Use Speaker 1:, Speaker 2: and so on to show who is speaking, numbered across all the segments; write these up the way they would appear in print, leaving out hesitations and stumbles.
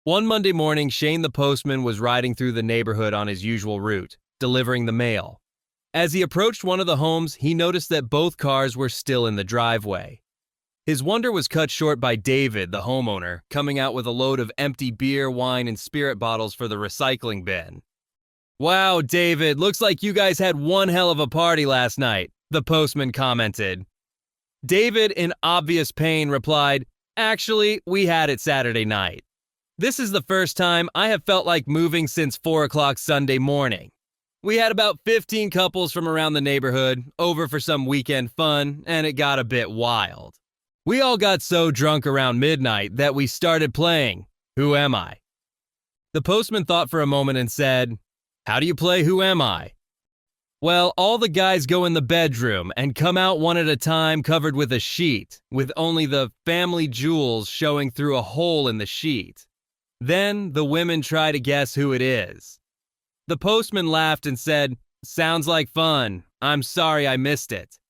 Speaker 1: One Monday morning, Shane the postman was riding through the neighborhood on his usual route, delivering the mail. As he approached one of the homes, he noticed that both cars were still in the driveway. His wonder was cut short by David, the homeowner, coming out with a load of empty beer, wine, and spirit bottles for the recycling bin. "Wow, David, looks like you guys had one hell of a party last night," the postman commented. David, in obvious pain, replied, "Actually, we had it Saturday night. This is the first time I have felt like moving since 4 o'clock Sunday morning. We had about 15 couples from around the neighborhood over for some weekend fun, and it got a bit wild. We all got so drunk around midnight that we started playing Who Am I?" The postman thought for a moment and said, "How do you play Who Am I?" "Well, all the guys go in the bedroom and come out one at a time covered with a sheet, with only the family jewels showing through a hole in the sheet. Then the women try to guess who it is." The postman laughed and said, "Sounds like fun. I'm sorry I missed it."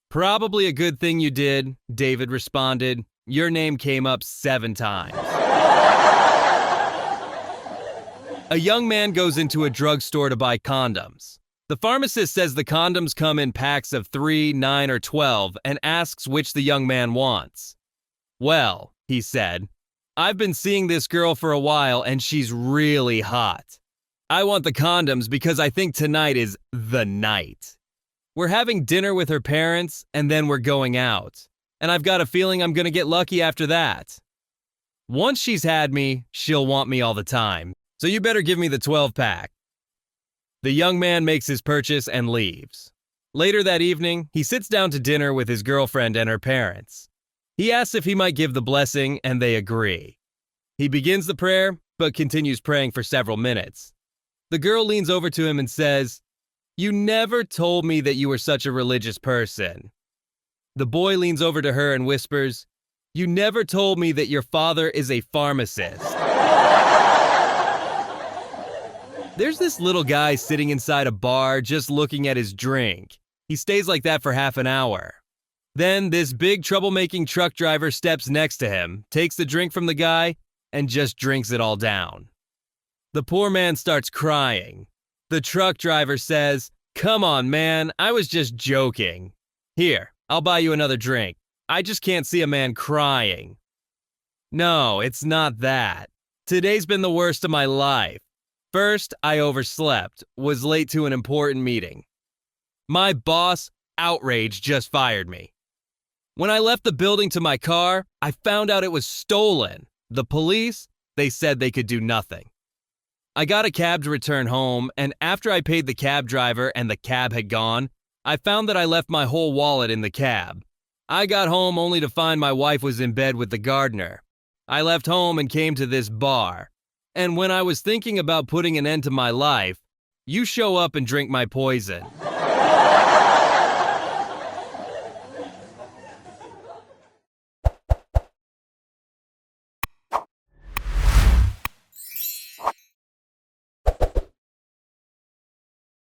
Speaker 1: "Probably a good thing you did," David responded. "Your name came up 7 times. A young man goes into a drugstore to buy condoms. The pharmacist says the condoms come in packs of 3, 9, or 12 and asks which the young man wants. "Well," he said, "I've been seeing this girl for a while and she's really hot. I want the condoms because I think tonight is the night. We're having dinner with her parents and then we're going out. And I've got a feeling I'm going to get lucky after that. Once she's had me, she'll want me all the time. So you better give me the 12-pack. The young man makes his purchase and leaves. Later that evening, he sits down to dinner with his girlfriend and her parents. He asks if he might give the blessing, and they agree. He begins the prayer, but continues praying for several minutes. The girl leans over to him and says, "You never told me that you were such a religious person." The boy leans over to her and whispers, "You never told me that your father is a pharmacist." There's this little guy sitting inside a bar just looking at his drink. He stays like that for half an hour. Then this big troublemaking truck driver steps next to him, takes the drink from the guy, and just drinks it all down. The poor man starts crying. The truck driver says, "Come on, man, I was just joking. Here, I'll buy you another drink. I just can't see a man crying." "No, it's not that. Today's been the worst of my life. First, I overslept, was late to an important meeting. My boss, outraged, just fired me. When I left the building to my car, I found out it was stolen. The police, they said they could do nothing. I got a cab to return home, and after I paid the cab driver and the cab had gone, I found that I left my whole wallet in the cab. I got home only to find my wife was in bed with the gardener. I left home and came to this bar. And when I was thinking about putting an end to my life, you show up and drink my poison."